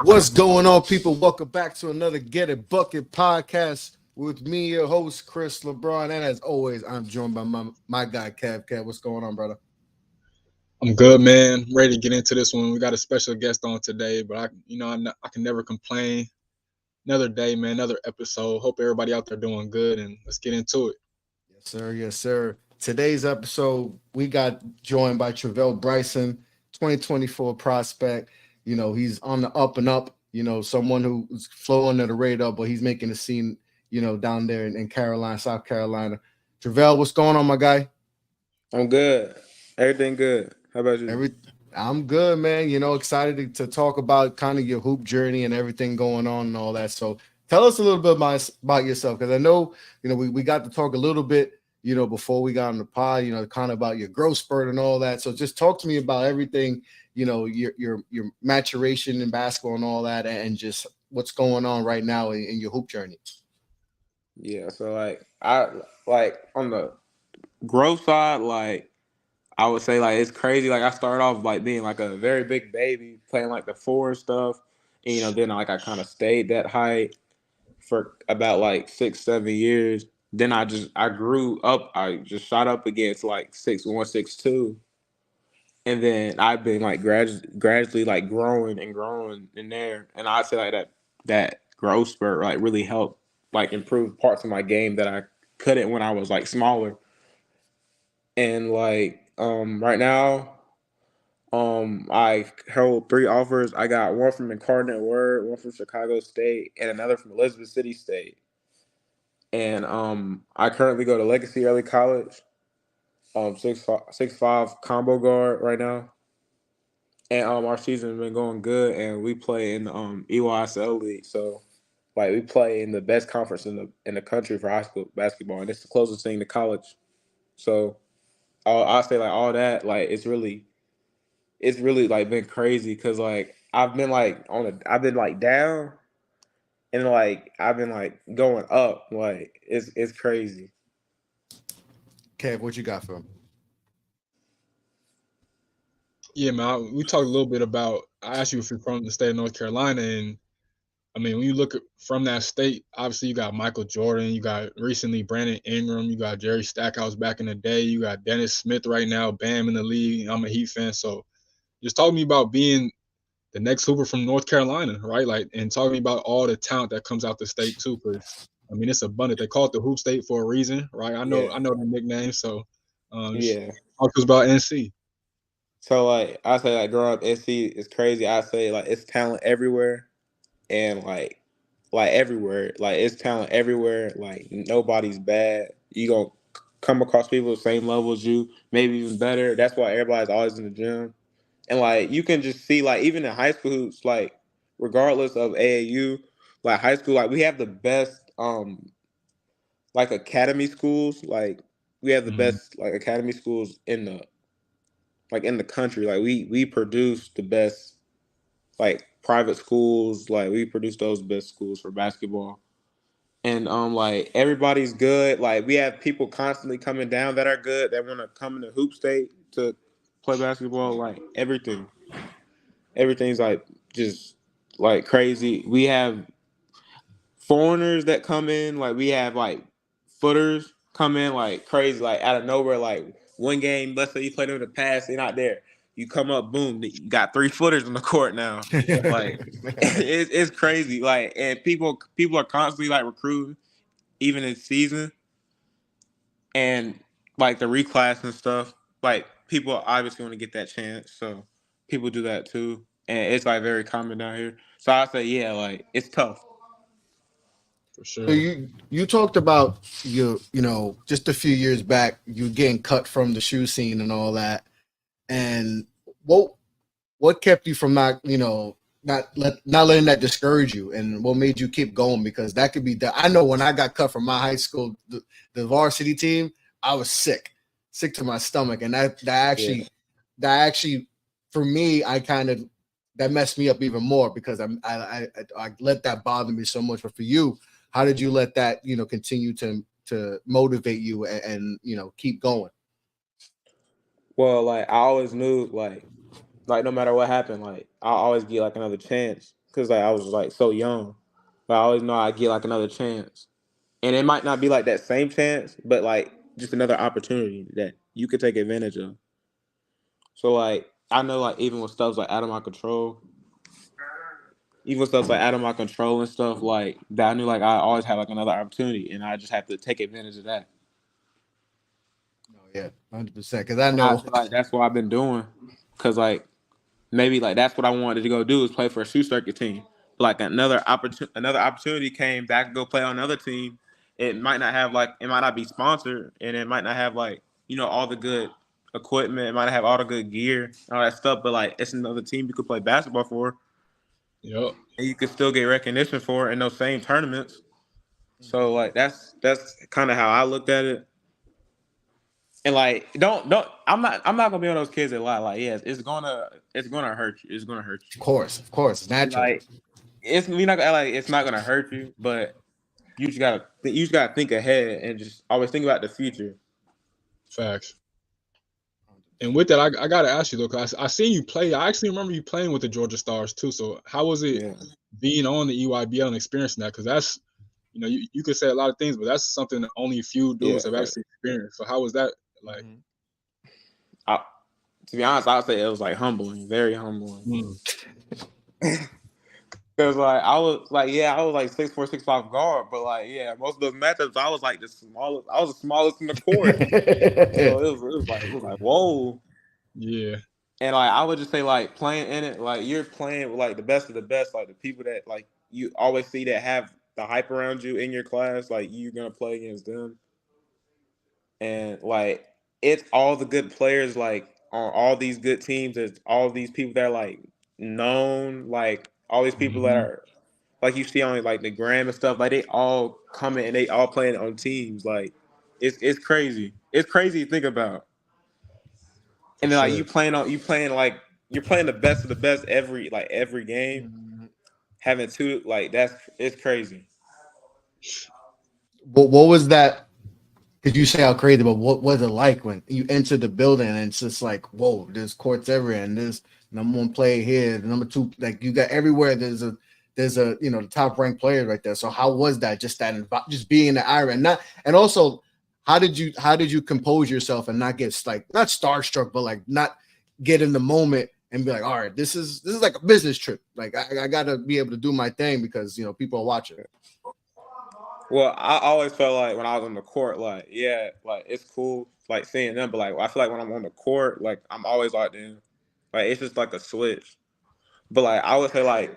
What's going on, people? Welcome back to another Get It Bucket podcast with me, your host, Chris LeBron. And as always, I'm joined by my guy, Kev. Kev, what's going on, brother? I'm good, man. I'm ready to get into this one. We got a special guest on today, but I can never complain. Another day, man. Another episode. Hope everybody out there doing good, and let's get into it. Yes, sir. Yes, sir. Today's episode, we got joined by Travelle Bryson, 2024 prospect. He's on the up and up. Someone who's flowing under the radar, but he's making a scene. Down there in Carolina, South Carolina. Travelle, what's going on, my guy? I'm good. Everything good. How about you? I'm good, man. Excited to talk about kind of your hoop journey and everything going on and all that. So tell us a little bit about yourself, because I know, we got to talk a little bit, before we got on the pod, kind of about your growth spurt and all that. So just talk to me about everything, your maturation in basketball and all that, and just what's going on right now in your hoop journey. Yeah, so I on the growth side, I would say it's crazy. I started off being a very big baby, playing the four and stuff. And then I kind of stayed that height for about 6-7 years. Then I grew up. I just shot up against 6'1", 6'2". And then I've been gradually growing and growing in there. And I'd say that growth spurt really helped improve parts of my game that I couldn't when I was smaller. And right now, I held 3 offers. I got one from Incarnate Word, one from Chicago State, and another from Elizabeth City State. And I currently go to Legacy Early College, 6'5" combo guard right now. And our season has been going good, and we play in the EYBL league. So we play in the best conference in the country for high school basketball, and it's the closest thing to college. So I'll say all that it's really been crazy, because I've been I've been down, and I've been going up. It's crazy. Kev, what you got for him? Yeah, man. We talked a little bit about. I asked you if you're from the state of North Carolina, and I mean, when you look from that state, obviously you got Michael Jordan, you got recently Brandon Ingram, you got Jerry Stackhouse back in the day, you got Dennis Smith right now, Bam in the league. I'm a Heat fan, so just talk to me about being the next Hooper from North Carolina, right? And talk to me about all the talent that comes out the state too, because I mean it's abundant. They call it the Hoop State for a reason, right? I know the nickname, so Yeah. talk to us about NC. So I say growing up NC is crazy. I say it's talent everywhere, and everywhere, it's talent everywhere. Nobody's bad. You gonna come across people the same level as you, maybe even better. That's why everybody's always in the gym. And you can just see even in high school hoops, regardless of AAU, high school, we have the best academy schools. We have the best academy schools in the in the country. We produce the best private schools. We produce those best schools for basketball. And everybody's good. We have people constantly coming down that are good, that want to come into Hoop State to play basketball. Everything's just crazy. We have foreigners that come in. We have footers come in crazy, out of nowhere. One game, let's say you play them in the past, they're not there. You come up, boom, you got 3 footers on the court now. It's crazy. And people are constantly recruiting, even in season, and the reclass and stuff. People obviously want to get that chance, so people do that too, and it's very common down here. So I say, yeah, it's tough. For So sure. you talked about just a few years back, you getting cut from the shoe scene and all that, and what kept you from not letting that discourage you, and what made you keep going? Because that could be I know when I got cut from my high school, the varsity team, I was sick to my stomach, and that actually for me, I kind of that messed me up even more, because I let that bother me so much. But for you, how did you let that continue to motivate you and keep going? Well, I always knew no matter what happened, I always get another chance, because like I was like so young, but I always know I get like another chance, and it might not be like that same chance, but like just another opportunity that you could take advantage of. So like I know like even with stuff like out of my control, even with stuff like out of my control and stuff like that, I knew like I always have like another opportunity, and I just have to take advantage of that. No, yeah, 100%. Because I And I know. feel like that's what I've been doing, because like maybe like that's what I wanted to go do is play for a shoe circuit team. But like another opportunity came that I could go play on another team. It might not have like it might not be sponsored, and it might not have like all the good equipment. It might not have all the good gear, and all that stuff. But like it's another team you could play basketball for, Yep. and you could still get recognition for it in those same tournaments. So like that's kind of how I looked at it. And like don't I'm not gonna be one of those kids that lie like yes it's gonna hurt you, it's gonna hurt you. Of course, it's natural. Like we're not gonna like it's not gonna hurt you, but you just gotta think ahead and just always think about the future. Facts. And with that, I gotta ask you though, because I seen you play. I actually remember you playing with the Georgia Stars too. So how was it Yeah. being on the EYBL and experiencing that? Because that's you could say a lot of things, but that's something that only a few dudes have actually experienced. So how was that like? To be honest, I would say it was like humbling, very humbling. Because like I was like 6'4", 6'5" guard, but like most of those matchups I was like the smallest. I was the smallest in the court, so it was like whoa. Yeah. And like I would just say like playing in it, like you're playing with like the best of the best, like the people that like you always see that have the hype around you in your class, like you're gonna play against them. And like it's all the good players like on all these good teams. There's all these people that are like known, like all these people that are like you see on like the gram and stuff. Like they all come in and they all playing on teams. Like it's crazy. It's crazy to think about. And then like you're playing the best of the best every game. Having two like it's crazy. What was that? Because you say how crazy, but what was it like when you enter the building and it's just like, whoa, there's courts everywhere, and there's number one player here, the number two, like you got everywhere. There's a the top ranked players right there. So how was that? Just just being in the area, and also how did you compose yourself and not get like not starstruck, but like not get in the moment and be like, all right, this is like a business trip. Like I gotta be able to do my thing because people are watching. Well, I always felt like when I was on the court, like it's cool, like seeing them, but like I feel like when I'm on the court, like I'm always locked in, like it's just like a switch. But like I would say, like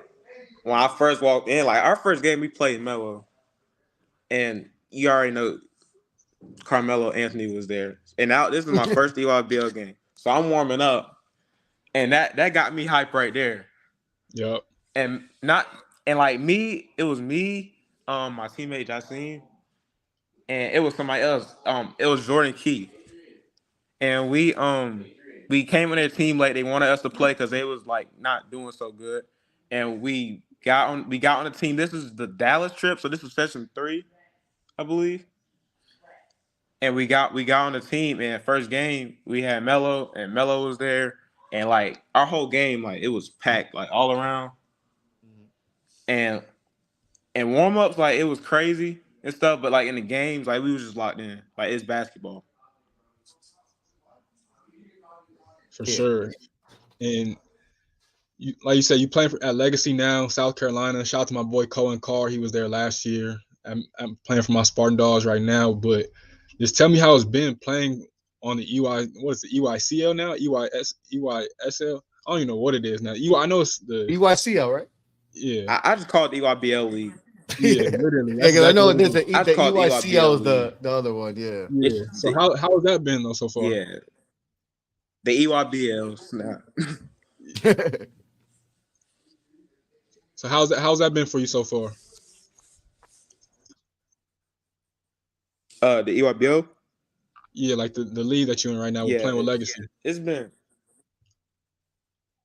when I first walked in, like our first game we played Melo, and you already know Carmelo Anthony was there, and now this is my first EYBL game, so I'm warming up, and that got me hype right there. Yep. And it was me, my teammate Jaseen, and it was somebody else. It was Jordan Key, and we came on their team late. They wanted us to play because they was like not doing so good, and we got on the team. This is the Dallas trip, so this was session 3, I believe. And we got on the team, and first game we had Melo, and Melo was there, and like our whole game, like it was packed, like all around, and warm ups, like it was crazy and stuff, but like in the games, like we was just locked in, like it's basketball. For sure. And you, like you said, you playing at Legacy now, South Carolina. Shout out to my boy Cohen Carr. He was there last year. I'm playing for my Spartan Dogs right now. But just tell me how it's been playing on the what is it, EYCL now? EYSL? I don't even know what it is now. I know it's the EYCL, right? Yeah. I just call it the EYBL League. Yeah, literally. Yeah, because I know there's the EYCL is the other one. Yeah. Yeah. So how has that been though so far? Yeah. The EYBL snap. So how's that been for you so far? The EYBL? Yeah, like the league that you're in right now. We're playing with Legacy. It's been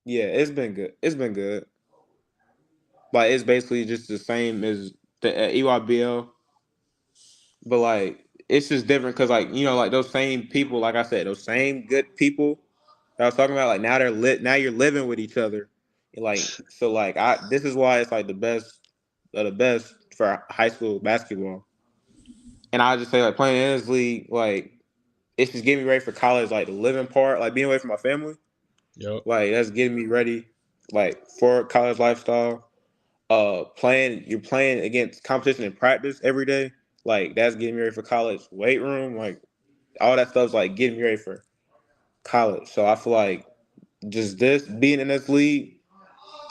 good. It's been good. Like it's basically just the same as the EYBL, but like it's just different because like like those same people, like I said, those same good people that I was talking about, like now they're lit. Now you're living with each other Like so, like I this is why it's like the best of the best for high school basketball. And I just say like playing in this league, like it's just getting me ready for college, like the living part, like being away from my family, Yep. like that's getting me ready, like for college lifestyle. You're playing against competition in practice every day, like that's getting me ready for college. Weight room, like all that stuff's like getting me ready for college. So I feel like just this being in this league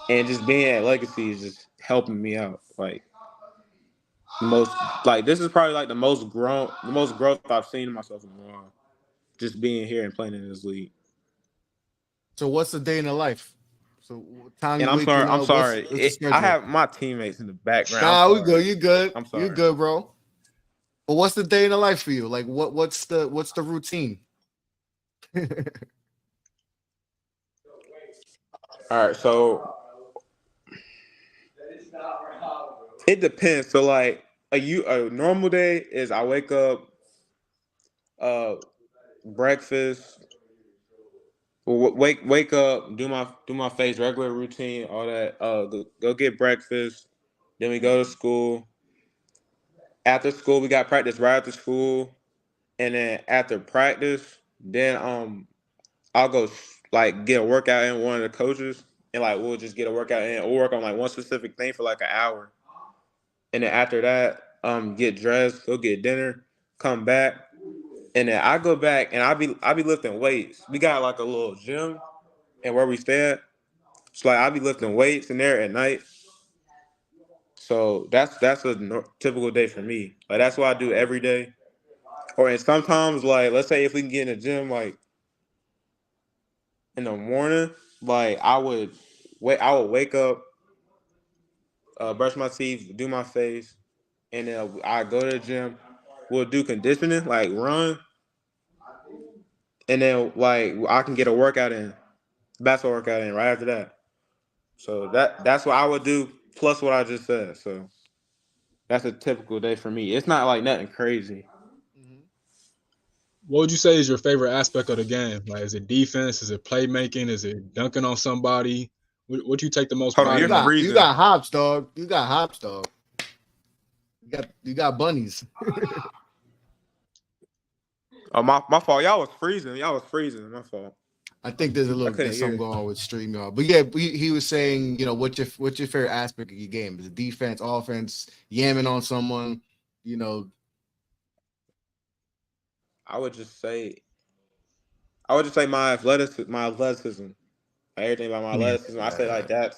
and just being at Legacy is just helping me out. Like most, like this is probably like the most growth I've seen in myself in a while. Just being here and playing in this league. So what's the day in the life? So what time And you waking I'm up? sorry. What's the I schedule? have my teammates in the background. I'm Nah, we sorry. good. You good. I'm You sorry. good, bro. But what's the day in the life for you? Like what's the routine? All right, so it depends. So like a normal day is I wake up, uh, breakfast, wake up, do my face, regular routine, all that. Go get breakfast. Then we go to school. After school, we got practice right after school, and then after practice, then I'll go like get a workout in one of the coaches, and like we'll just get a workout in or work on like one specific thing for like an hour, and then after that, get dressed, go get dinner, come back, and then I go back and I be lifting weights. We got like a little gym, and where we stay at, so like I be lifting weights in there at night. So that's a typical day for me. Like that's what I do every day. Or and sometimes like let's say if we can get in the gym like in the morning, like I would wake up, brush my teeth, do my face, and then I go to the gym. We'll do conditioning, like run, and then like I can get a workout in, basketball workout in right after that. So that's what I would do, plus what I just said. So that's a typical day for me. It's not like nothing crazy. What would you say is your favorite aspect of the game? Like, is it defense? Is it playmaking? Is it dunking on somebody? What you take the most Hold on, pride you're in? You freezing. got hops, dog. You got hops, dog. You got bunnies. Oh my fault. Y'all was freezing. Y'all was freezing. My fault. I think I couldn't there's something hear. going on with StreamYard. But yeah, he was saying, you know, what's your favorite aspect of your game? Is it defense, offense, yamming on someone, you know? I would just say my athleticism. Everything about my Hmm. athleticism. I say like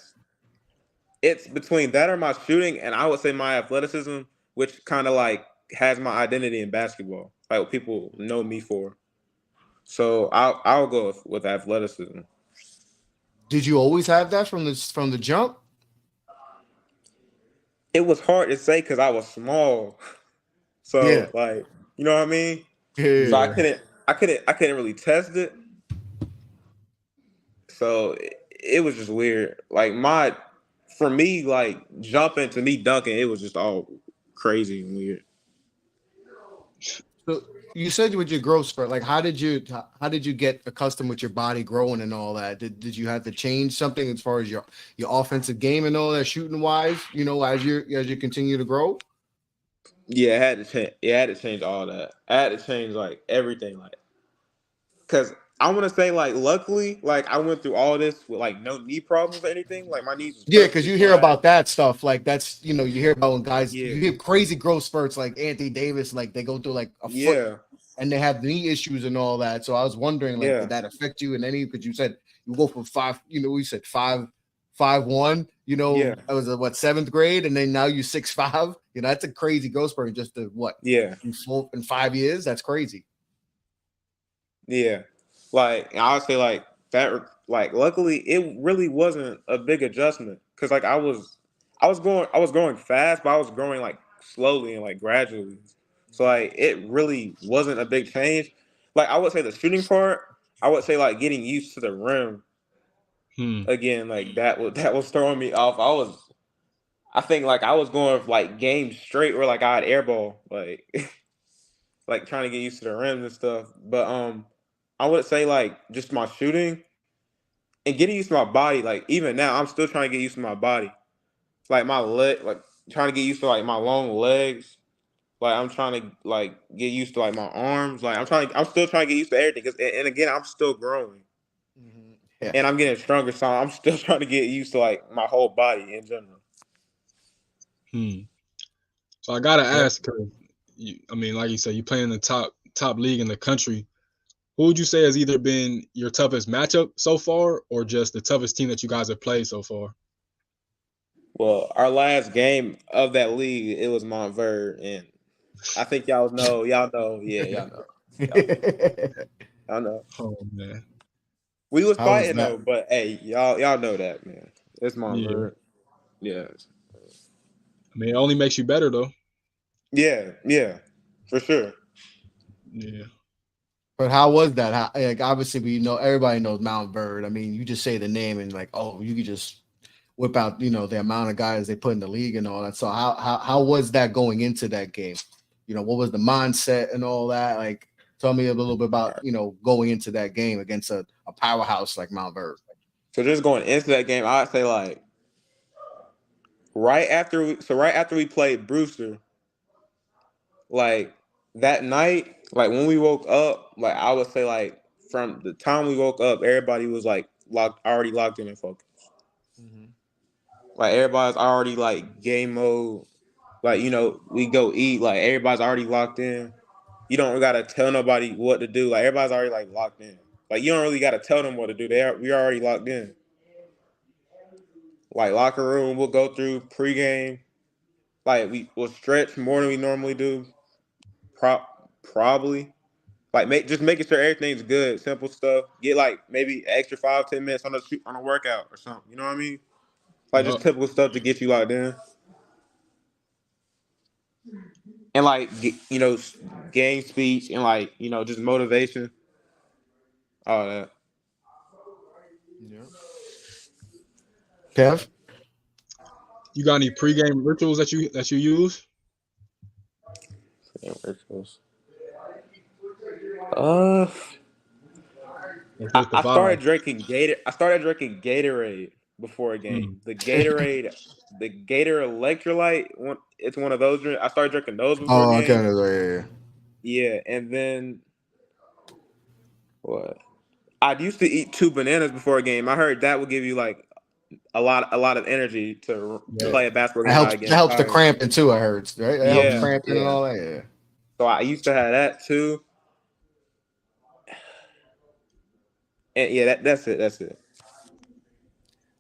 it's between that or my shooting, and I would say my athleticism, which kind of like has my identity in basketball, like what people know me for. So I'll go with athleticism. Did you always have that from the jump? It was hard to say because I was small, Yeah. so like you know what I mean. So Yeah. I couldn't really test it. So it was just weird. Like for me, like jumping to me dunking, it was just all crazy and weird. So you said with your growth spurt, like how did you get accustomed with your body growing and all that? Did you have to change something as far as your offensive game and all that shooting wise, you know, as you continue to grow? Yeah, it had to change. It had to change all that. I had to change like everything, like because I want to say like luckily, like I went through all this with like no knee problems or anything. Like my knees was Yeah, because perfectly you hear fine. about that stuff. Like that's you hear about when guys Yeah, you hear crazy growth spurts like Anthony Davis, like they go through like a foot yeah, and they have knee issues and all that. So I was wondering, like, yeah, did that affect you in any? Because you said you go from five, we said 5'1", yeah, that was what, seventh grade, and then now you 6'5". That's a crazy growth spurt in just what yeah, in 5 years. That's crazy. yeah. Like I would say like that. Like luckily, it really wasn't a big adjustment because like I was growing fast, but I was growing like slowly and like gradually. So like it really wasn't a big change. Like I would say the shooting part, I would say like getting used to the rim Hmm. again, like that was throwing me off. I think like I was going like games straight where like I had airball, like like trying to get used to the rims and stuff. But I would say like just my shooting, and getting used to my body. Like even now, I'm still trying to get used to my body. Like my leg, like trying to get used to like my long legs. Like I'm trying to like get used to like my arms. Like I'm still trying to get used to everything. 'Cause, and again, I'm still growing Yeah. and I'm getting stronger. So I'm still trying to get used to like my whole body in general. Hmm. So I gotta Yeah. ask, 'cause I mean, like you said, you play in the top league in the country. Who would you say has either been your toughest matchup so far, or just the toughest team that you guys have played so far? Well, our last game of that league, it was Montverde, and I think y'all know, yeah, y'all know. Oh man, We was How was fighting that? though, but hey, y'all know that, man. It's yeah. Montverde. Yeah. I mean, it only makes you better though. Yeah, for sure. Yeah. But how was that? How, like obviously we know everybody knows Mount Bird. I mean, you just say the name and like, oh, you could just whip out, the amount of guys they put in the league and all that. So how was that going into that game? What was the mindset and all that? Like, tell me a little bit about going into that game against a powerhouse like Mount Bird. So just going into that game, I'd say like right after we played Brewster, like that night, like when we woke up, like I would say like from the time we woke up, everybody was like already locked in and focused. Mm-hmm. Like everybody's already like game mode. Like, we go eat, like everybody's already locked in. You don't gotta tell nobody what to do. Like everybody's already like locked in. Like you don't really gotta tell them what to do. We already locked in. Like locker room, we'll go through pregame. Like we'll stretch more than we normally do. Probably. Like just making sure everything's good, simple stuff. Get like maybe extra 5-10 minutes on a workout or something. You know what I mean? Like just Yup. typical stuff to get you locked in. And like game speech and like just motivation, all that. Yeah. Kev? You got any pregame rituals that you use? Yeah, rituals. Uh, Or I, just the I vibe? started drinking I started drinking Gatorade before a game. Mm. The Gator electrolyte. It's one of those. I started drinking those before Oh, okay. games. Yeah. Yeah, and then what? I used to eat 2 bananas before a game. I heard that would give you like a lot of energy to Yeah. play a basketball That game helps without that getting helps the tired. cramping too, I heard, right? That helps Yeah, cramping and yeah. all that. Yeah. So I used to have that too. And yeah, that's it. That's it.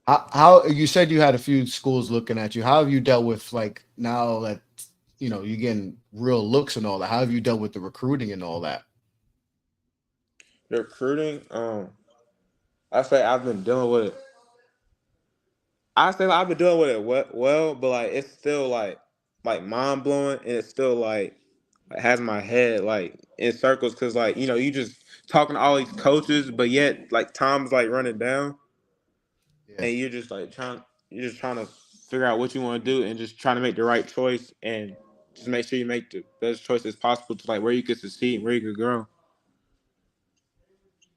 How you said you had a few schools looking at you. How have you dealt with like now that you're getting real looks and all that? How have you dealt with the recruiting and all that? The recruiting, I say I've been dealing with it. I say like, I've been dealing with it well, but like it's still like mind blowing, and it's still like has my head like in circles because like you just talking to all these coaches, but yet like time's like running down, Yeah. and you're just trying to figure out what you want to do and just trying to make the right choice and just make sure you make the best choices possible to like where you could succeed and where you could grow.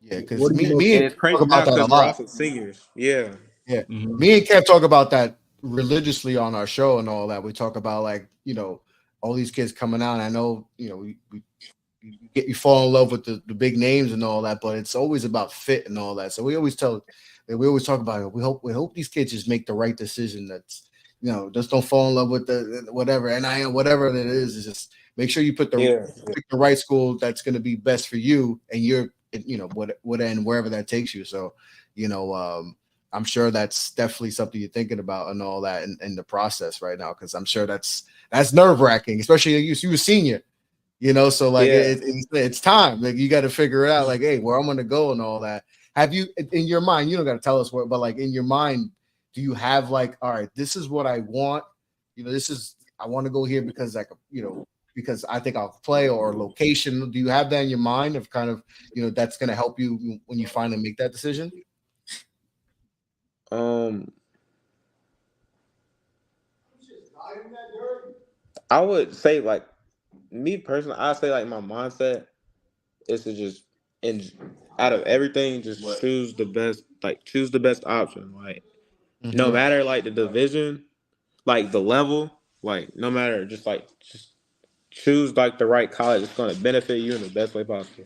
Yeah, What because do you me, most? me And and it's Kev talk crazy about now that a because we're lot. also seniors. Yeah. Yeah, Mhm. me and Kev talk about that religiously on our show and all that. We talk about like all these kids coming out. And I know we you fall in love with the big names and all that, but it's always about fit and all that. So we always talk about it. We hope these kids just make the right decision. That's just don't fall in love with the whatever NIL, whatever it is just make sure you Yeah. pick the right school that's going to be best for you and your what and wherever that takes you. So I'm sure that's definitely something you're thinking about and all that in the process right now because I'm sure that's nerve wracking, especially you a senior. So like Yeah. it's time. Like you got to figure it out. Like, hey, where I'm gonna go and all that. Have you in your mind? You don't got to tell us what, but like in your mind, do you have like, all right, this is what I want. This is I want to go here because like because I think I'll play or location. Do you have that in your mind of kind of that's gonna help you when you finally make that decision? Um, I would say me personally, I say like my mindset is to just out of everything, just choose the best. Like choose the best option. Like no matter like the division, like the level, like no matter just choose like the right college. It's going to benefit you in the best way possible.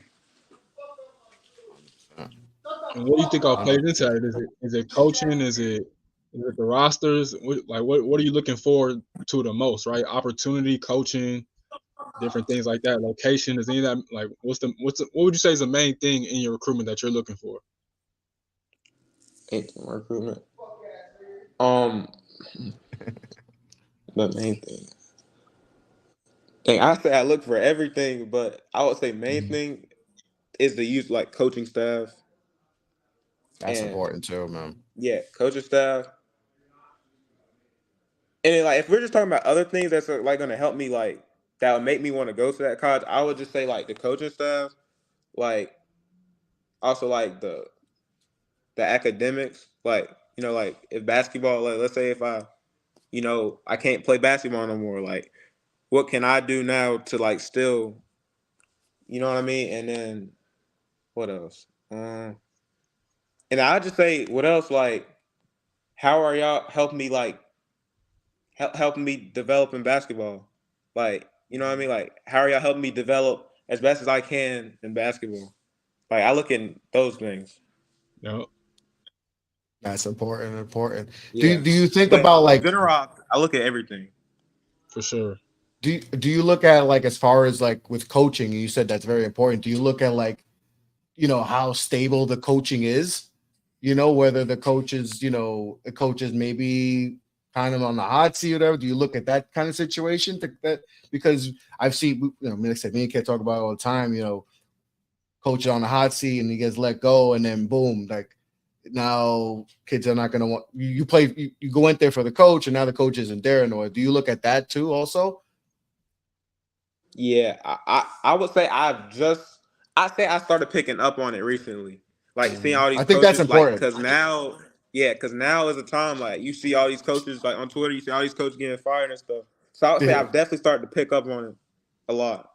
And what do you think all plays into that? Is it coaching? Is it the rosters? What are you looking forward to the most? Right, opportunity, coaching, different things like that. Location, is any of that like what would you say is the main thing in your recruitment that you're looking for? 18 recruitment. The main thing. I say I look for everything, but I would say main thing is to use like coaching staff. That's important too, man. Yeah, coaching staff. And then, like if we're just talking about other things that's like going to help me, like that would make me want to go to that college, I would just say like the coaching staff, like also like the academics, like like if basketball, like let's say if I can't play basketball no more, like what can I do now to like still, you know what I mean? And then what else? And I just say what else? Like, how are y'all helping me like helping me develop in basketball? Like, you know what I mean? Like, how are y'all helping me develop as best as I can in basketball? Like, I look in those things. No. That's important. Yeah. Do you think But about like general? I look at everything. For sure. do you look at like as far as like with coaching? You said that's very important. Do you look at like how stable the coaching is? Whether the coaches maybe kind of on the hot seat or whatever. Do you look at that kind of situation? Because I've seen like I said, me and Kid talk about it all the time. Coach on the hot seat and he gets let go, and then boom, like now kids are not going to want you play. You go in there for the coach, and now the coach isn't there anymore. Do you look at that too? Also, yeah, I would say I started picking up on it recently, like seeing all these I think that's coaches, like important. because now is a time like you see all these coaches like on Twitter, you see all these coaches getting fired and stuff. So I would say Yeah. I've definitely started to pick up on it a lot.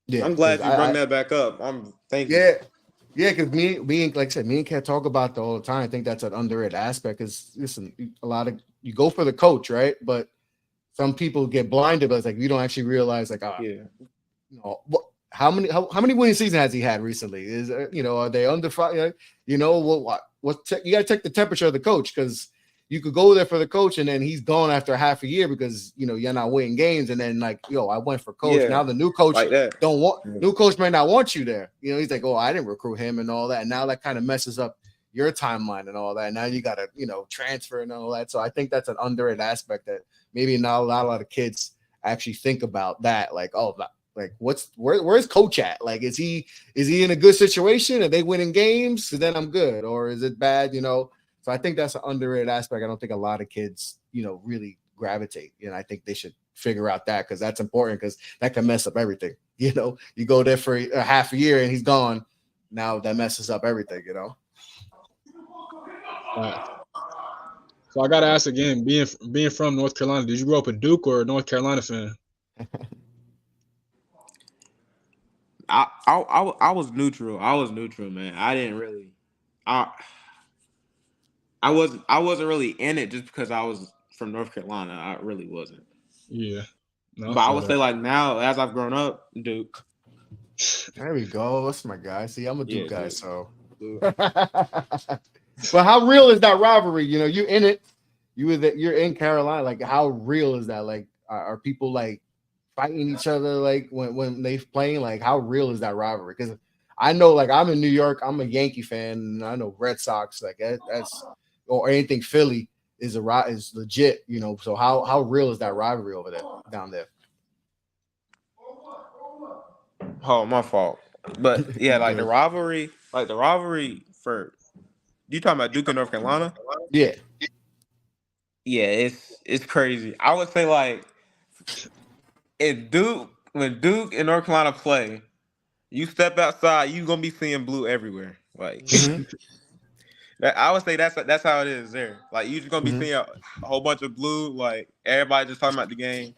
Yeah, I'm glad you brought that back up. Thank you. Yeah, because me and like I said, me and Kat talk about that all the time. I think that's an underrated aspect. Because listen, a lot of you go for the coach, right? But some people get blinded, but it's like you don't actually realize, like, how many winning seasons has he had recently? Is are they under five? You got to check the temperature of the coach, because you could go there for the coach and then he's gone after half a year because you're not winning games, and then like I went for coach. Now the new coach like that. New coach might not want you there. He's like, oh, I didn't recruit him and all that, and now that kind of messes up your timeline and all that. Now you got to transfer and all that. So I think that's an underrated aspect that maybe not a lot of kids actually think about, that like, oh, like where's coach at? Like, is he in a good situation? Are they winning games? So then I'm good. Or is it bad? So I think that's an underrated aspect. I don't think a lot of kids, really gravitate. I think they should figure out that, because that's important, because that can mess up everything. You go there for a half a year and he's gone. Now that messes up everything, So I gotta ask again, being from North Carolina, did you grow up a Duke or a North Carolina fan? I was neutral. I was neutral, man. I didn't really. I wasn't really in it just because I was from North Carolina. I really wasn't. Yeah. No, but I would say like now, as I've grown up, Duke. There we go. That's my guy. See, I'm a Duke guy, Duke. so. But how real is that rivalry? You're in it. You're in Carolina. Like, how real is that? Like, are people like fighting each other like when they playing? Like, how real is that rivalry? Because I know, like, I'm in New York. I'm a Yankee fan, and I know Red Sox. Like, that's or anything Philly is legit. So how real is that rivalry over there, down there? Oh, my fault. But yeah, like the rivalry for you talking about Duke and North Carolina? Yeah. Yeah, it's crazy. I would say like when Duke and North Carolina play, you step outside, you gonna be seeing blue everywhere. Like I would say that's how it is there. Like you just gonna be seeing a whole bunch of blue. Like everybody just talking about the game.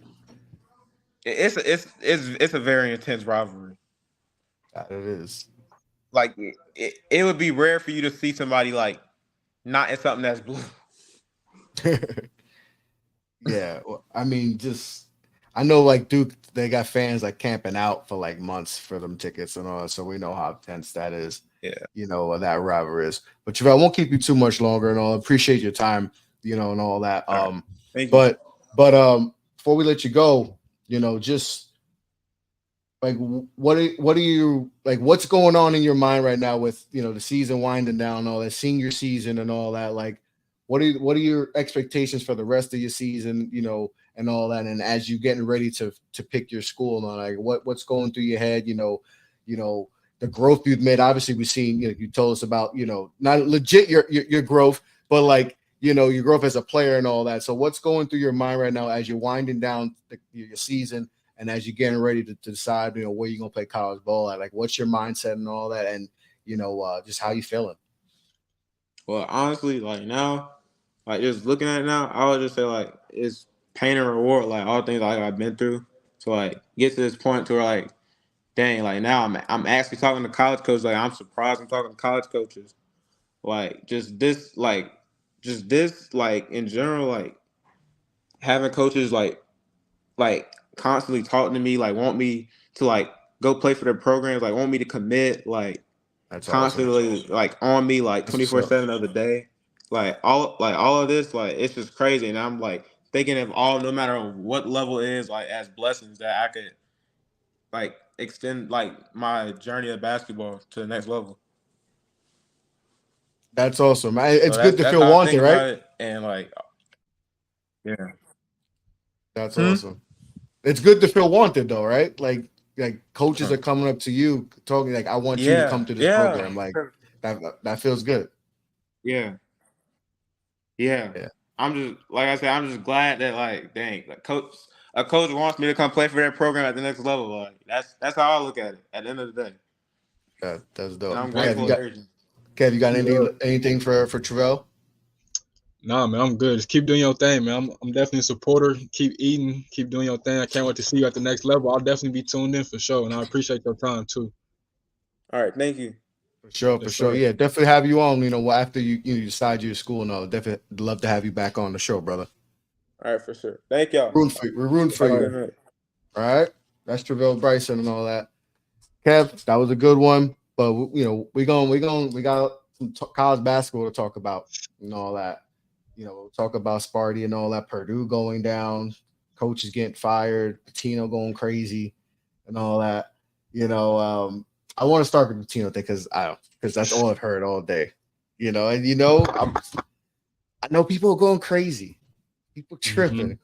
It's a very intense rivalry. It is. like it would be rare for you to see somebody like not in something that's blue. Yeah, well, I mean, just I know like Duke, they got fans like camping out for like months for them tickets and all, so we know how tense that is. Yeah. You know, that rivalry is. But Travelle, I won't keep you too much longer and all. Appreciate your time, you know, and all that. All right. Thank you. But before we let you go, you know, just like what are you like? What's going on in your mind right now with, you know, the season winding down, all that senior season and all that? Like, what are your expectations for the rest of your season? You know, and all that. And as you getting ready to pick your school and all, like what's going through your head? You know the growth you've made. Obviously, we've seen. You know, you told us about, you know, not legit your growth, but like, you know, your growth as a player and all that. So what's going through your mind right now as you're winding down your season? And as you're getting ready to decide, you know, where you're going to play college ball at, like, what's your mindset and all that? And, you know, just how you feeling? Well, honestly, like now, like just looking at it now, I would just say like it's pain and reward, like all the things like I've been through to like get to this point to where like, dang, like now I'm actually talking to college coaches. Like I'm surprised I'm talking to college coaches. Like just this like in general, like having coaches like constantly talking to me, like want me to like go play for their programs, like want me to commit, like That's constantly awesome. like on me like That's what's up. 24/7 of the day. Like all of this, like it's just crazy. And I'm like thinking of all, no matter what level it is, like as blessings that I could like extend like my journey of basketball to the next level. That's awesome. It's So good to that's feel how I think wanted, right? about it. And like, yeah. That's awesome. It's good to feel wanted, though, right? Like coaches are coming up to you talking like, I want you to come to this program. Like that feels good. Yeah. Yeah. Yeah. I'm just like I said, I'm just glad that like dang, like a coach wants me to come play for their program at the next level. Like that's how I look at it at the end of the day. That's And dope. I'm Kev, grateful. You got Yeah. anything for Travelle? Nah, man, I'm good. Just keep doing your thing, man. I'm definitely a supporter. Keep eating, keep doing your thing. I can't wait to see you at the next level. I'll definitely be tuned in for sure, and I appreciate your time too. All right, thank you. For Yes, sure. sir. Yeah, definitely have you on, you know, after you decide your school and all. Definitely love to have you back on the show, brother. All right, for sure. Thank y'all. We're rooting for Have a you. good night. All right. That's Travelle Bryson and all that. Kev, that was a good one. But you know, we got some college basketball to talk about and all that. You know, we'll talk about Sparty and all that, Purdue going down, coaches getting fired, Patino going crazy, and all that. You know, I want to start with the Patino thing because that's all I've heard all day. You know, and you know, I know people are going crazy, people tripping,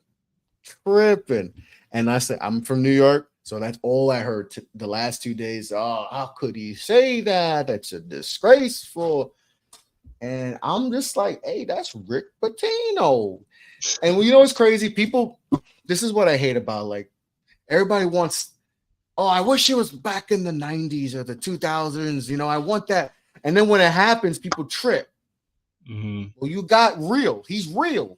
and I said I'm from New York. So that's all I heard the last 2 days. Oh, how could he say that? That's a disgraceful. And I'm just like, hey, that's Rick Pitino. And you know what's crazy? People, this is what I hate about like everybody wants, oh, I wish it was back in the 90s or the 2000s. You know, I want that. And then when it happens, people trip. Mm-hmm. Well, you got real. He's real.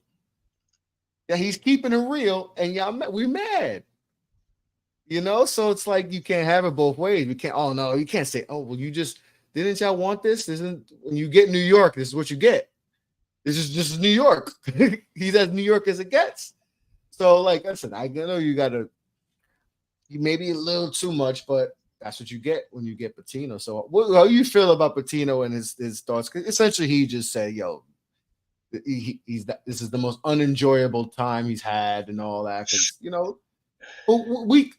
Yeah, he's keeping it real. And we mad. You know, so it's like you can't have it both ways. We can't, oh no, you can't say, oh, well, didn't y'all want this? Isn't when you get New York, this is what you get. This is New York. He's as New York as it gets. So, like I said, I know you maybe a little too much, but that's what you get when you get Pitino. So, how you feel about Pitino and his thoughts? Because essentially, he just said, "Yo, this is the most unenjoyable time he's had and all that." Because you know, we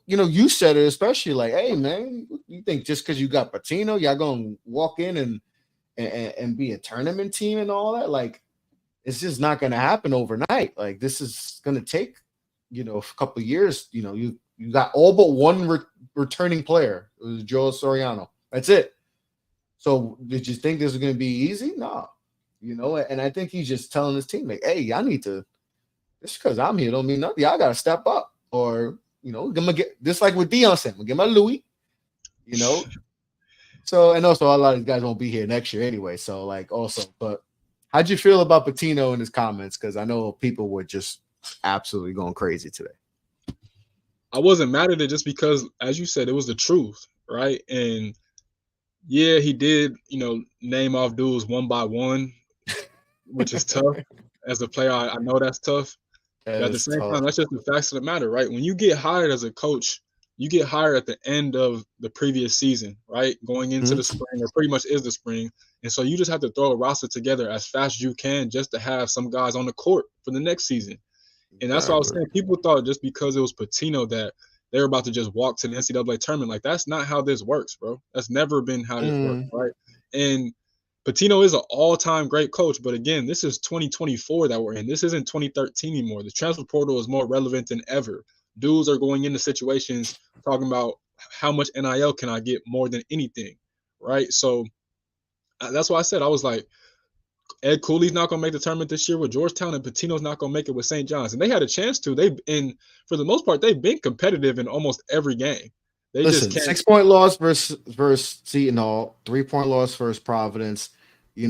you know, you said it especially like, hey man, you think just because you got Patino, y'all gonna walk in and be a tournament team and all that? Like, it's just not gonna happen overnight. Like, this is gonna take, you know, a couple of years. You know, you got all but one returning player. It was Joe Soriano. That's it. So did you think this was gonna be easy? No. You know, and I think he's just telling his team like, hey, y'all need to. Just because I'm here don't mean nothing. Y'all gotta step up, or you know, I'm gonna get just like with Deion said, I'm gonna get my Louis. You know, so and also a lot of these guys won't be here next year anyway. So like also, but how'd you feel about Pitino and his comments? Because I know people were just absolutely going crazy today. I wasn't mad at it just because, as you said, it was the truth, right? And Yeah, he did, name off dudes one by one, which is tough. As a player, I know that's tough. That But at the is same tough. time, that's just the facts of the matter, right? When you get hired as a coach, you get hired at the end of the previous season, right? Going into the spring, or pretty much is the spring. And so you just have to throw a roster together as fast as you can just to have some guys on the court for the next season. And that's what I was saying. People thought just because it was Patino that they were about to just walk to the NCAA tournament. Like, that's not how this works, bro. That's never been how this works, right? And Patino is an all-time great coach, but again, this is 2024 that we're in. This isn't 2013 anymore. The transfer portal is more relevant than ever. Dudes are going into situations talking about how much NIL can I get more than anything, right? So that's why I said, I was like, Ed Cooley's not going to make the tournament this year with Georgetown, and Patino's not going to make it with St. John's. And they had a chance to. For the most part, they've been competitive in almost every game. They Listen, just can't. 6-point loss versus Seton Hall, 3-point loss versus Providence. I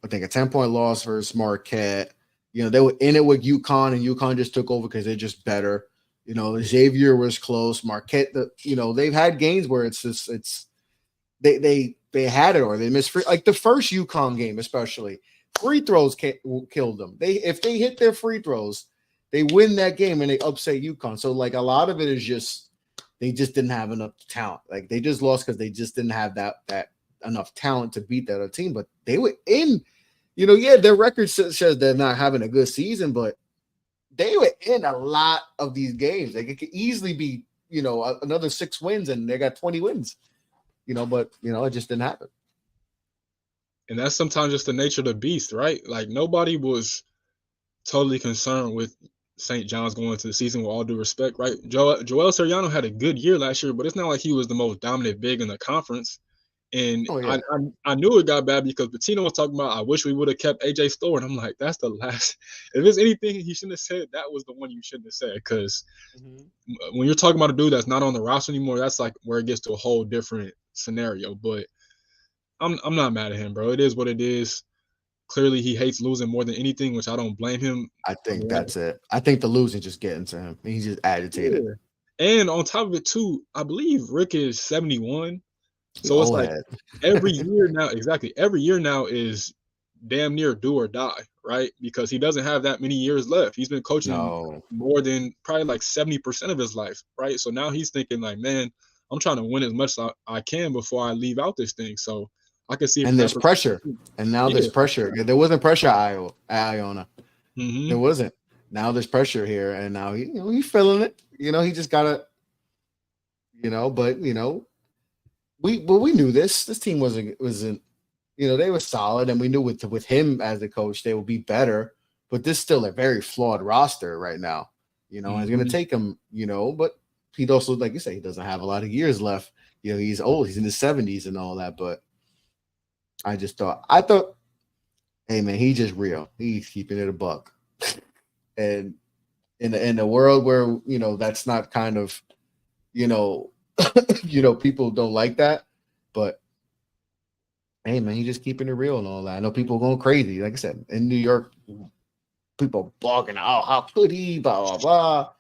think a 10-point loss versus Marquette. They were in it with UConn, and UConn just took over because they're just better. Xavier was close. Marquette, they've had games where they had it or they missed free. Like the first UConn game, especially free throws killed them. If they hit their free throws, they win that game and they upset UConn. So like a lot of it is just they just didn't have enough talent. Like they just lost because they just didn't have that enough talent to beat that other team. But they were in, their record says they're not having a good season, but they were in a lot of these games. Like it could easily be, another 6 wins and they got 20 wins. But it just didn't happen. And that's sometimes just the nature of the beast, right? Like nobody was totally concerned with St. John's going into the season, with all due respect, right? Joel Soriano had a good year last year, but it's not like he was the most dominant big in the conference. And I knew it got bad because Patino was talking about, I wish we would have kept AJ Store. And I'm like, that's the last. If there's anything he shouldn't have said, that was the one you shouldn't have said. Because when you're talking about a dude that's not on the roster anymore, that's like where it gets to a whole different scenario. But I'm not mad at him, bro. It is what it is. Clearly, he hates losing more than anything, which I don't blame him. I think that's it. I think the losing just getting to him. He's just agitated. Yeah. And on top of it, too, I believe Rick is 71. So it's like every year now, exactly. Every year now is damn near do or die, right? Because he doesn't have that many years left. He's been coaching more than probably like 70% of his life, right? So now he's thinking like, man, I'm trying to win as much as I can before I leave out this thing. So I can see. And there's pressure. And now there's pressure. There wasn't pressure at Iona. There wasn't. Now there's pressure here, and now he's feeling it. He just gotta, but we knew this team wasn't they were solid, and we knew with him as the coach they would be better, but this is still a very flawed roster right now, and it's gonna take him, but he'd also, like you say, he doesn't have a lot of years left. He's old, he's in his 70s and all that, but I thought, hey man, he's just real. He's keeping it a buck. And in the world where that's not kind of people don't like that, but hey man, he's just keeping it real and all that. I know people going crazy. Like I said, in New York, people bugging out, how could he, blah blah blah.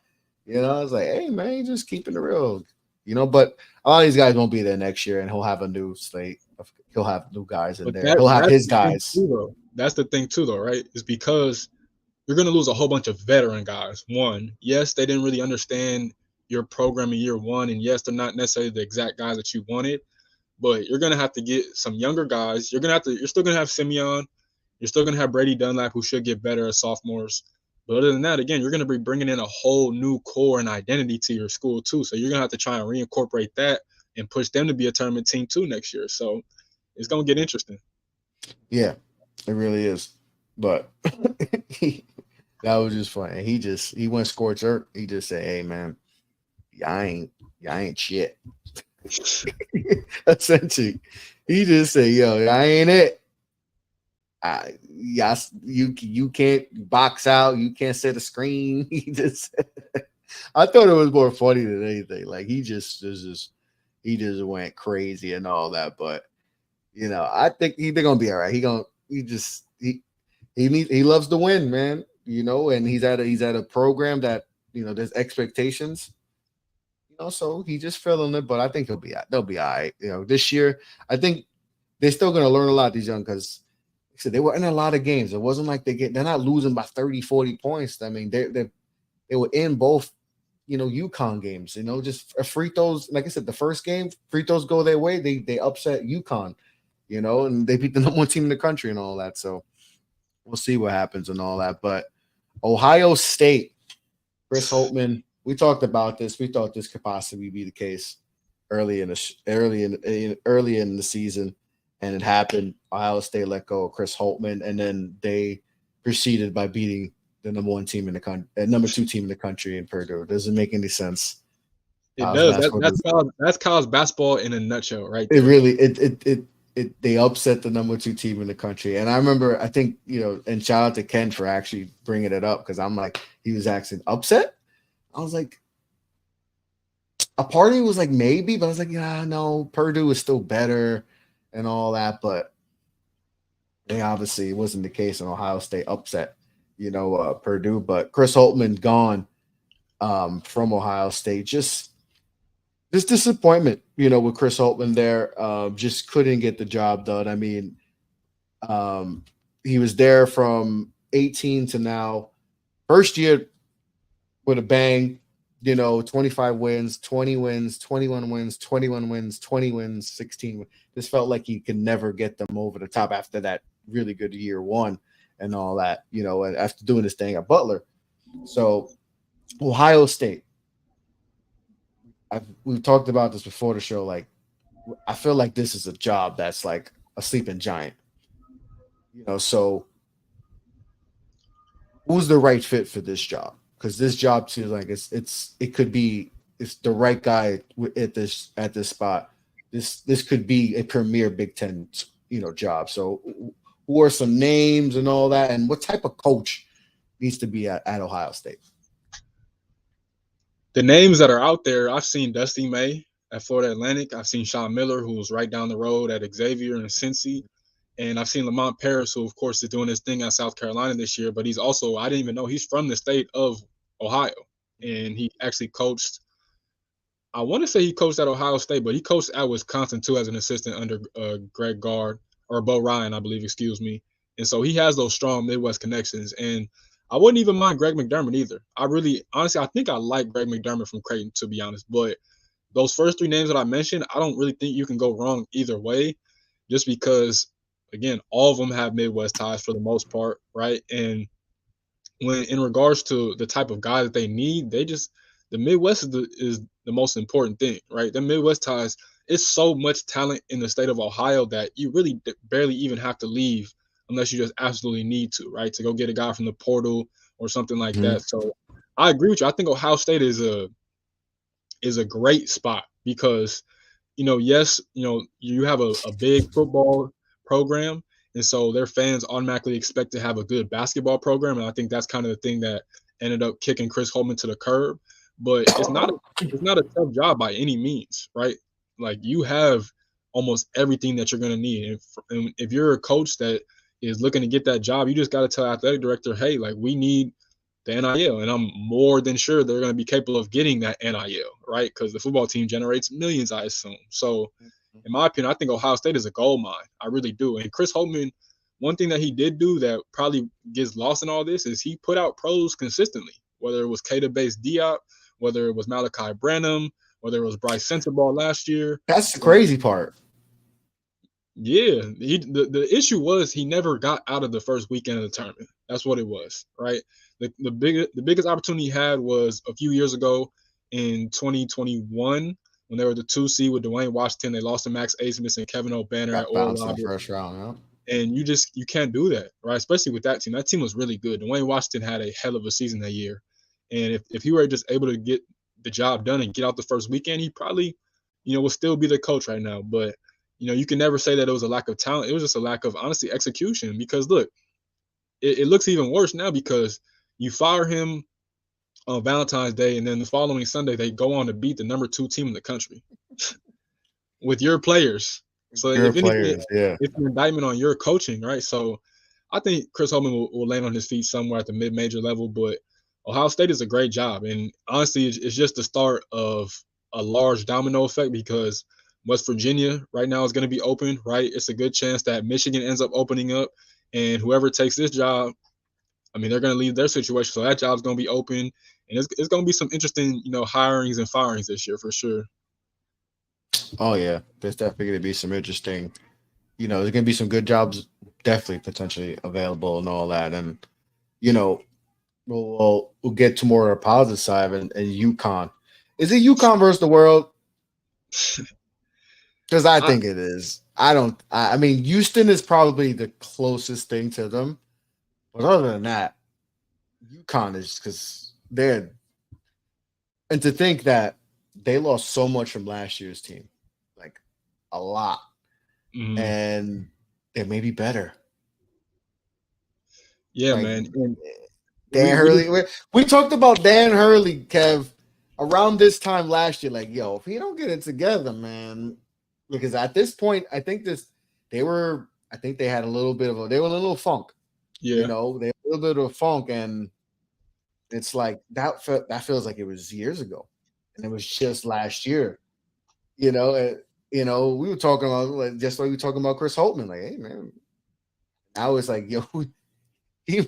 It's like, hey man, he's just keeping it real. But a lot of these guys won't be there next year, and he'll have a new slate. He'll have new guys in there. He'll have his guys. That's the thing too, though, right? Is because you're going to lose a whole bunch of veteran guys. One, yes, they didn't really understand your program in year one, and yes, they're not necessarily the exact guys that you wanted, but you're going to have to get some younger guys. You're still going to have Simeon. You're still going to have Brady Dunlap, who should get better as sophomores. But other than that, again, you're going to be bringing in a whole new core and identity to your school too. So you're going to have to try and reincorporate that and push them to be a tournament team too next year. So it's going to get interesting. Yeah, it really is. But that was just funny. He went scorched earth. He just said, "Hey man, y'all ain't shit." Essentially, he just said, "Yo, I ain't it. Yes, you can't box out. You can't set a screen." He just, I thought it was more funny than anything. Like he just went crazy and all that. But I think they're gonna be all right. He loves to win, man. And he's at a program that there's expectations. So he's just feeling it. But I think they'll be all right. This year, I think they're still going to learn a lot, these young, because so they were in a lot of games. It wasn't like they're not losing by 30, 40 points. I mean, they were in both, UConn games, just free throws. Like I said, the first game, free throws go their way. They upset UConn, and they beat the number one team in the country and all that. So we'll see what happens and all that. But Ohio State, Chris Holtmann, we talked about this. We thought this could possibly be the case early in the season, and it happened. Ohio State let go of Chris Holtmann, and then they proceeded by beating the number one team in the country, number two team in the country in Purdue. It doesn't make any sense. It does. That's college basketball in a nutshell, right there. It really they upset the number two team in the country. And I remember, I think, and shout out to Ken for actually bringing it up, because I'm like, he was actually upset. I was like, a part of me was like, maybe, but I was like, yeah, no, Purdue is still better and all that. But they obviously, it wasn't the case, and Ohio State upset, Purdue. But Chris Holtmann gone from Ohio State. Just this disappointment, with Chris Holtmann there. Just couldn't get the job done. I mean, he was there from 18 to now. First year with a bang, 25 wins, 20 wins, 21 wins, 21 wins, 20 wins, 16 wins. This felt like he could never get them over the top after that really good year one and all that, and after doing this thing at Butler. So Ohio State, we've talked about this before the show. Like, I feel like this is a job that's like a sleeping giant, so who's the right fit for this job? Because this job seems like it's the right guy at this spot. This could be a premier Big Ten, job. So who are some names and all that, and what type of coach needs to be at Ohio State? The names that are out there, I've seen Dusty May at Florida Atlantic. I've seen Sean Miller, who was right down the road at Xavier and Cincy. And I've seen Lamont Paris, who, of course, is doing his thing at South Carolina this year. But he's also, I didn't even know, he's from the state of Ohio. And he actually coached, I want to say he coached at Ohio State, but he coached at Wisconsin, too, as an assistant under Greg Gard, or Bo Ryan, I believe, excuse me. And so he has those strong Midwest connections. And I wouldn't even mind Greg McDermott either. Honestly, I think I like Greg McDermott from Creighton, to be honest. But those first three names that I mentioned, I don't really think you can go wrong either way, just because, again, all of them have Midwest ties for the most part, right? And when in regards to the type of guy that they need, the Midwest is the most important thing, right? The Midwest ties, it's so much talent in the state of Ohio that you really barely even have to leave unless you just absolutely need to, right? To go get a guy from the portal or something like that. So I agree with you. I think Ohio State is a great spot because, yes, you have a big football program, and so their fans automatically expect to have a good basketball program. And I think that's kind of the thing that ended up kicking Chris Holtmann to the curb. But it's not a tough job by any means, right? Like, you have almost everything that you're going to need. And if you're a coach that is looking to get that job, you just got to tell athletic director, hey, like, we need the NIL. And I'm more than sure they're going to be capable of getting that NIL, right? Because the football team generates millions, I assume. So in my opinion, I think Ohio State is a gold mine. I really do. And Chris Holtmann, one thing that he did do that probably gets lost in all this is he put out pros consistently, whether it was Keita-based Diop, whether it was Malachi Branham, whether it was Bryce Sensabaugh last year. That's the crazy part. Yeah, the issue was he never got out of the first weekend of the tournament. That's what it was, right? The biggest opportunity he had was a few years ago in 2021 when they were the 2 seed with Dwayne Washington. They lost to Max Asmus and Kevin O'Banner at Oral Roberts. First round, yeah. And you can't do that, right? Especially with that team. That team was really good. Dwayne Washington had a hell of a season that year. And if he were just able to get the job done and get out the first weekend, he probably, will still be the coach right now. But, you can never say that it was a lack of talent. It was just a lack of, honestly, execution. Because, look, it looks even worse now because you fire him on Valentine's Day, and then the following Sunday they go on to beat the number 2 team in the country with your players. So if anything, it's an indictment on your coaching, right? So I think Chris Holtmann will land on his feet somewhere at the mid-major level, but Ohio State is a great job. And honestly, it's just the start of a large domino effect because West Virginia right now is going to be open, right? It's a good chance that Michigan ends up opening up, and whoever takes this job, I mean, they're going to leave their situation, so that job's going to be open, and it's going to be some interesting, hirings and firings this year for sure. Oh yeah, there's definitely going to be some interesting. There's going to be some good jobs, definitely potentially available and all that, and we'll get to more of the positive side and UConn. Is it UConn versus the world? Because I think it is. I mean, Houston is probably the closest thing to them. But other than that, UConn is because they're. And to think that they lost so much from last year's team, like a lot. Mhm. And they may be better. Yeah, Like, man. And Dan Hurley. We talked about Dan Hurley, Kev, around this time last year. Like, yo, if he don't get it together, man. Because at this point, I think they had a little bit of they were in a little funk. Yeah. They had a little bit of a funk, and it's like that feels like it was years ago. And it was just last year. We were talking about just like we were talking about Chris Holtman, like, hey man. Now it's like, yo, he's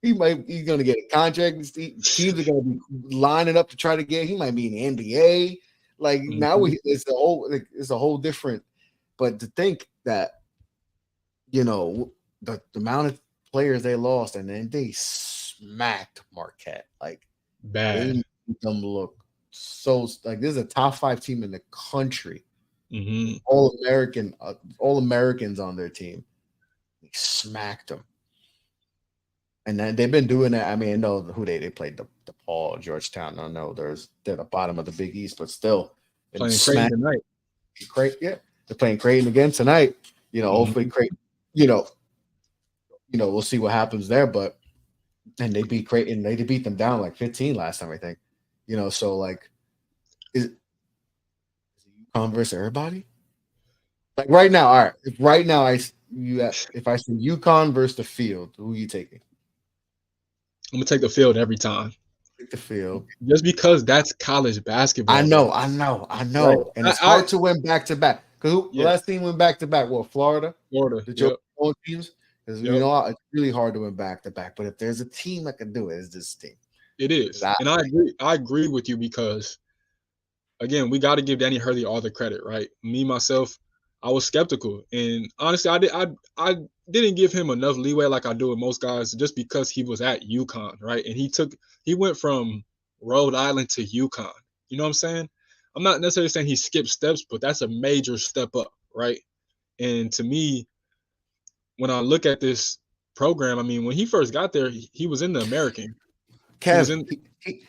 gonna get a contract. Teams are gonna be lining up to try to get. He might be in the NBA. Like now, it's a whole different. But to think that, the amount of players they lost, and then they smacked Marquette, like bad. They made them look so like this is a top 5 team in the country. Mm-hmm. All Americans on their team. They smacked them. And then they've been doing that. I mean, I know who they played DePaul, Georgetown. I know they're the bottom of the Big East, but still playing Creighton tonight. They're playing Creighton again tonight. Hopefully Creighton. We'll see what happens there. But and they beat Creighton. They beat them down like 15 last time, I think. So like, is it UConn versus everybody? Like right now, all right. If I say UConn versus the field, who are you taking? I'm gonna take the field every time. Take the field. Just because that's college basketball. I know. Right. And it's hard to win back to back. Because the last team went back to back? Well, Florida. The Georgia teams. Because it's really hard to win back to back. But if there's a team that can do it, it's this team. It is. And I agree with you because again, we got to give Danny Hurley all the credit, right? Me, myself, I was skeptical. And honestly, I didn't give him enough leeway like I do with most guys just because he was at UConn, right? And he went from Rhode Island to UConn. You know what I'm saying? I'm not necessarily saying he skipped steps, but that's a major step up, right? And to me, when I look at this program, I mean, when he first got there, he was in the American. He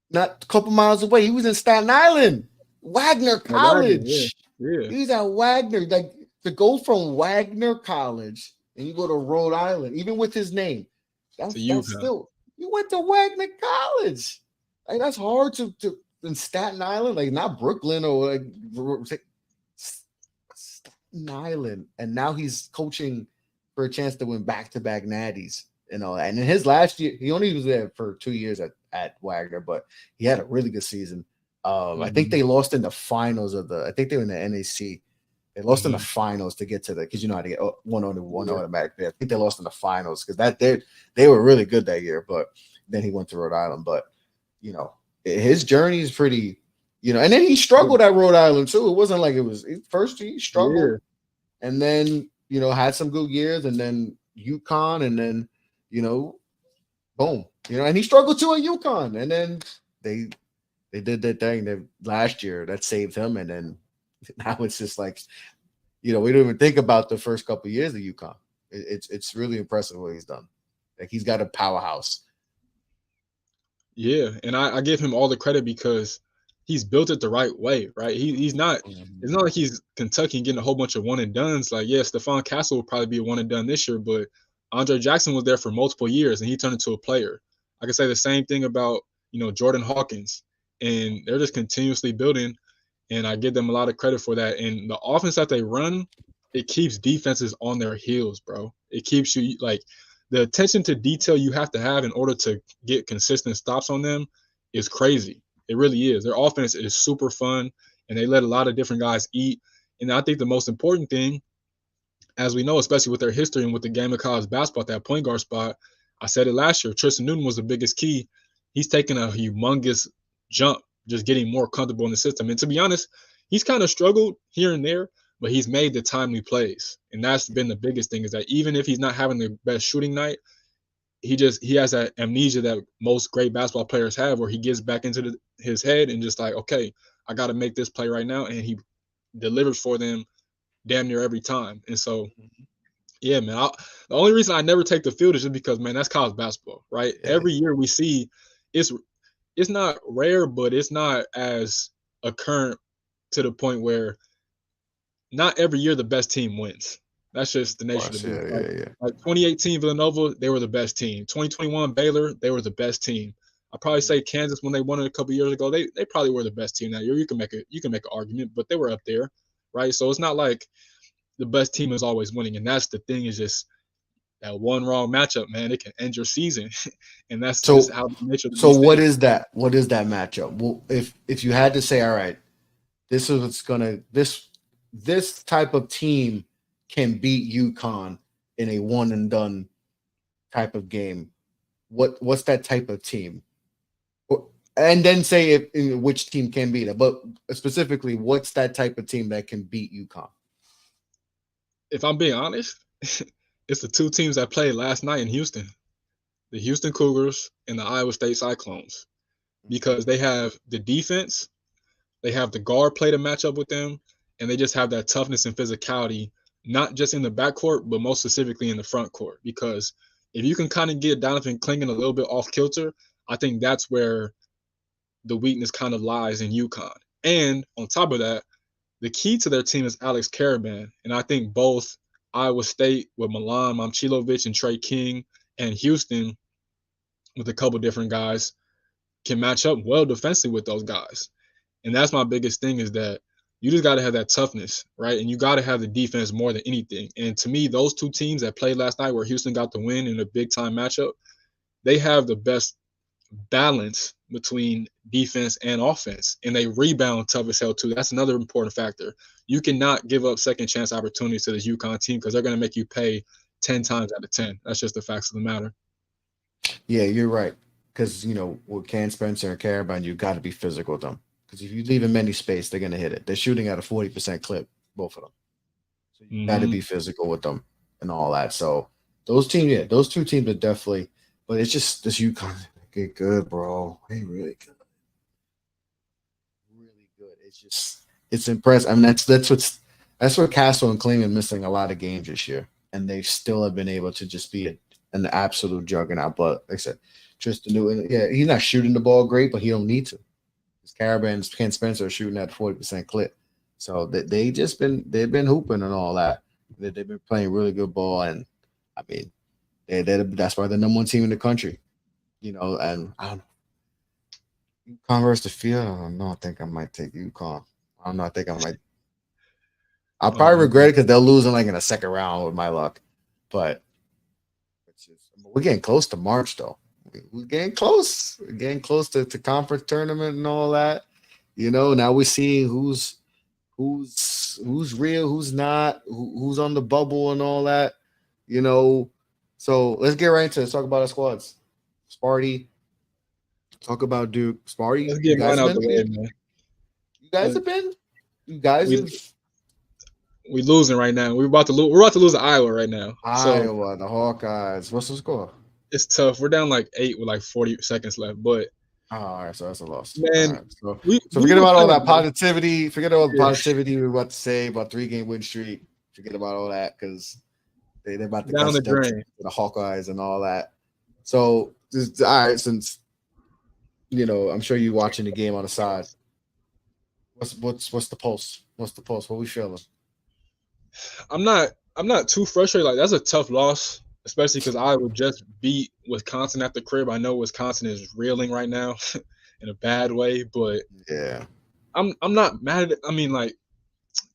not a couple miles away. He was in Staten Island, Wagner College. Yeah. He's at Wagner. Like to go from Wagner College and you go to Rhode Island, even with his name, that's still you went to Wagner College. Like that's hard to in Staten Island, like not Brooklyn or like Staten Island. And now he's coaching for a chance to win back-to-back natties and all that. And in his last year, he only was there for 2 years at Wagner, but he had a really good season. I think they lost in the finals I think they were in the NAC. They lost in the finals to get to because you know how to get one automatic. I think they lost in the finals because they were really good that year. But then he went to Rhode Island. But his journey is pretty, and then he struggled at Rhode Island too. It wasn't like it was first he struggled, and then had some good years, and then UConn, and then boom, and he struggled too at UConn, and then they did their thing last year that saved him, and then now it's just like, we don't even think about the first couple of years of UConn. It's really impressive what he's done. Like he's got a powerhouse. Yeah, and I give him all the credit because he's built it the right way, right? He's not. It's not like he's Kentucky and getting a whole bunch of one and dones. Like, Stephon Castle will probably be a one and done this year, but Andre Jackson was there for multiple years and he turned into a player. I can say the same thing about Jordan Hawkins, and they're just continuously building. And I give them a lot of credit for that. And the offense that they run, it keeps defenses on their heels, bro. It keeps you the attention to detail you have to have in order to get consistent stops on them is crazy. It really is. Their offense is super fun. and they let a lot of different guys eat. And I think the most important thing, as we know, especially with their history and with the game of college basketball at that point guard spot, I said it last year, Tristan Newton was the biggest key. He's taken a humongous jump, just getting more comfortable in the system. And to be honest, he's kind of struggled here and there, but he's made the timely plays. And that's been the biggest thing, is that even if he's not having the best shooting night, he has that amnesia that most great basketball players have, where he gets back into his head and just like, okay, I got to make this play right now. And he delivers for them damn near every time. And so, yeah, man, the only reason I never take the field is just because, man, that's college basketball, right? Yeah. Every year we see it's not rare, but it's not as occurrent to the point where not every year the best team wins. That's just the nature of the beast. Like 2018 Villanova, they were the best team. 2021 Baylor, they were the best team. I'd probably say Kansas, when they won it a couple years ago, they probably were the best team that year. You can make an argument, but they were up there, right? So it's not like the best team is always winning, and that's the thing, is just that one wrong matchup, man. It can end your season, and that's just how the nature of the beast So what is that? What is that matchup? Well, if you had to say, all right, this is what's gonna this type of team can beat UConn in a one and done type of game. What's that type of team? And then say which team can beat it, but specifically, what's that type of team that can beat UConn? If I'm being honest, it's the two teams that played last night in Houston, the Houston Cougars and the Iowa State Cyclones, because they have the defense, they have the guard play to match up with them, and they just have that toughness and physicality, not just in the backcourt, but most specifically in the front court. Because if you can kind of get Donovan Clingan a little bit off kilter, I think that's where the weakness kind of lies in UConn. And on top of that, the key to their team is Alex Karaban. And I think both Iowa State with Milan Momcilovic and Trey King, and Houston with a couple different guys, can match up well defensively with those guys. And that's my biggest thing, is that you just got to have that toughness, right? And you got to have the defense more than anything. And to me, those two teams that played last night, where Houston got the win in a big-time matchup, they have the best balance between defense and offense, and they rebound tough as hell too. That's another important factor. You cannot give up second chance opportunities to this UConn team, because they're going to make you pay 10 times out of 10. That's just the facts of the matter. Yeah, you're right. Because, with Ken Spencer and Karaban, you got to be physical with them. Because if you leave them any space, they're going to hit it. They're shooting at a 40% clip, both of them. So you got to be physical with them and all that. So those two teams are definitely, but it's just this UConn get good, bro. They really good. Really good. It's impressive. I mean, that's what Castle and Kling are missing a lot of games this year. And they still have been able to just be an absolute juggernaut. But like I said, Tristan Newton, he's not shooting the ball great, but he don't need to. Karaban and Ken Spencer are shooting at 40% clip. So they've been hooping and all that. They've been playing really good ball. And I mean, that's why they're the number one team in the country. And I don't know. UConn versus the field. I don't know. I think I might take UConn. I don't know. I think I might. I'll probably regret it because they'll lose in a second round with my luck. But we're getting close to March, though. We're getting close. We're getting close to conference tournament and all that. Now we're seeing who's real, who's not, who's on the bubble and all that. So let's get right into it. Let's talk about our squads. Sparty. Talk about Duke. Sparty. Let's get mine out the way, man. You guys have been. You guys have. We losing right now. We're about to lose to Iowa right now. Iowa, the Hawkeyes. What's the score? It's tough. We're down 8 with 40 seconds left, but all right, so that's a loss. Man, right, so forget about all that positivity. Forget all the positivity we were about to say about 3-game win streak. Forget about all that, because they're about to down the drain. The Hawkeyes and all that. So all right, since I'm sure you're watching the game on the side. What's the pulse? What's the pulse? What we feeling? I'm not too frustrated. That's a tough loss, especially because Iowa just beat Wisconsin at the crib. I know Wisconsin is reeling right now in a bad way, but yeah, I'm not mad at it. I mean,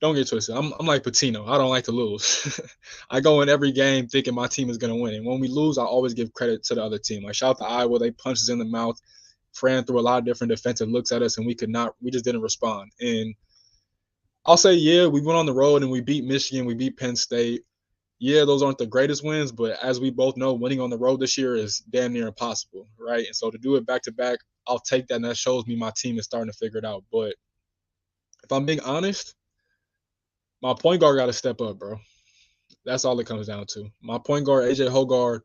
don't get twisted. I'm like Patino. I don't like to lose. I go in every game thinking my team is going to win, and when we lose, I always give credit to the other team. Shout out to Iowa. They punched us in the mouth, ran through a lot of different defensive looks at us, and we just didn't respond. And I'll say, yeah, we went on the road and we beat Michigan, we beat Penn State. Yeah, those aren't the greatest wins, but as we both know, winning on the road this year is damn near impossible, right? And so to do it back to back, I'll take that, and that shows me my team is starting to figure it out. But if I'm being honest, my point guard got to step up, bro. That's all it comes down to. My point guard, AJ Hoggard,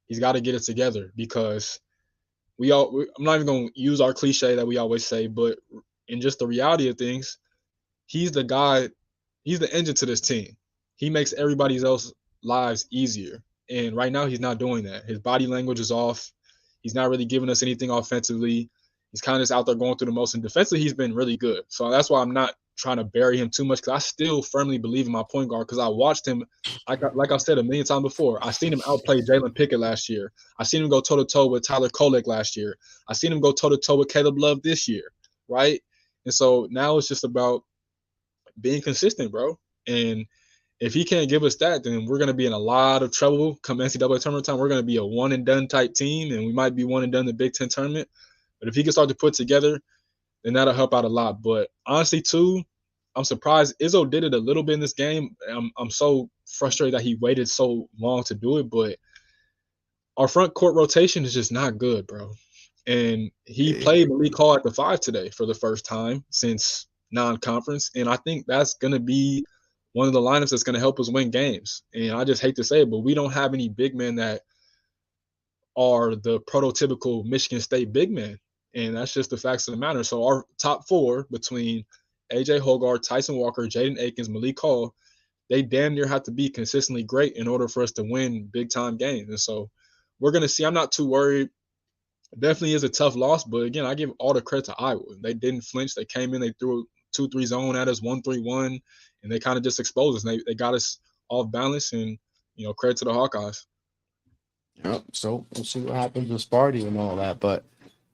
he's got to get it together because I'm not even going to use our cliche that we always say, but in just the reality of things, he's the guy, he's the engine to this team. He makes everybody else's lives easier. And right now, he's not doing that. His body language is off. He's not really giving us anything offensively. He's kind of just out there going through the motion. Defensively, he's been really good. So that's why I'm not trying to bury him too much because I still firmly believe in my point guard because I watched him, like I said a million times before, I seen him outplay Jalen Pickett last year. I seen him go toe-to-toe with Tyler Kolek last year. I seen him go toe-to-toe with Caleb Love this year, right? And so now it's just about being consistent, bro. And if he can't give us that, then we're going to be in a lot of trouble come NCAA tournament time. We're going to be a one-and-done type team, and we might be one-and-done in the Big Ten tournament. But if he can start to put together, then that'll help out a lot. But honestly, too, I'm surprised Izzo did it a little bit in this game. I'm so frustrated that he waited so long to do it. But our front court rotation is just not good, bro. And he played Malik Hall at the 5 today for the first time since non-conference. And I think that's going to be one of the lineups that's going to help us win games. And I just hate to say it, but we don't have any big men that are the prototypical Michigan State big men. And that's just the facts of the matter. So our top 4 between AJ Hoggard, Tyson Walker, Jaden Akins, Malik Hall, they damn near have to be consistently great in order for us to win big-time games. And so we're going to see. I'm not too worried. It definitely is a tough loss, but, again, I give all the credit to Iowa. They didn't flinch. They came in. They threw a 2-3 zone at us, 1-3-1, and they kind of just exposed us. They got us off balance, and, credit to the Hawkeyes. Yep. So we'll see what happens with Sparty and all that. But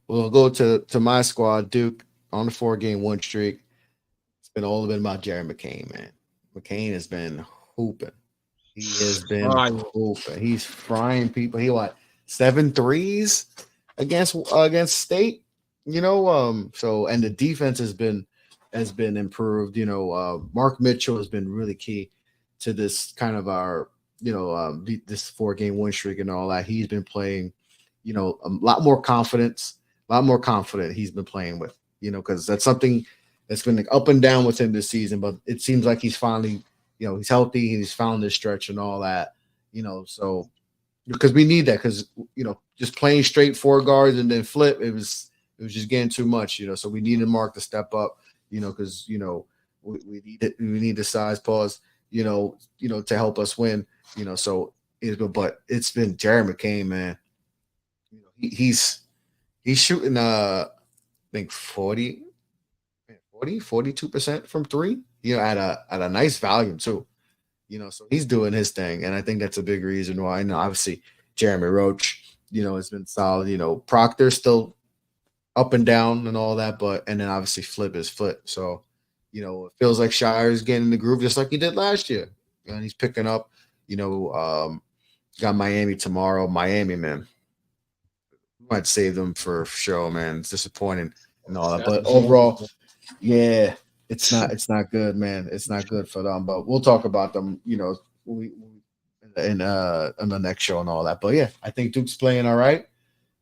we'll go to my squad, Duke, on the 4-game win streak. It's been all been about Jerry McCain, man. McCain has been hooping. He has been hooping. He's frying people. He 7 threes against State. So and the defense has been improved. Mark Mitchell has been really key to this kind of our this 4-game win streak and all that. He's been playing, a lot more confidence, he's been playing with, because that's something that's been up and down with him this season, but it seems like he's finally, he's healthy, he's found his stretch and all that, so because we need that, because, just playing straight 4 guards and then flip, it was just getting too much, so we needed Mark to step up, because, we need the size pause, to help us win, so but it's been Jerry McCain, man. He's shooting I think 42% from 3, at a nice volume too. So he's doing his thing, and I think that's a big reason why. Obviously Jeremy Roach, has been solid. Proctor's still up and down and all that, and then obviously Flip is Flip. So, it feels like Shire's getting in the groove just like he did last year. And he's picking up, got Miami tomorrow. Miami, man. Might save them for show, man. It's disappointing and all that. But overall, yeah, it's not good, man. It's not good for them. But we'll talk about them, in the next show and all that. But yeah, I think Duke's playing all right.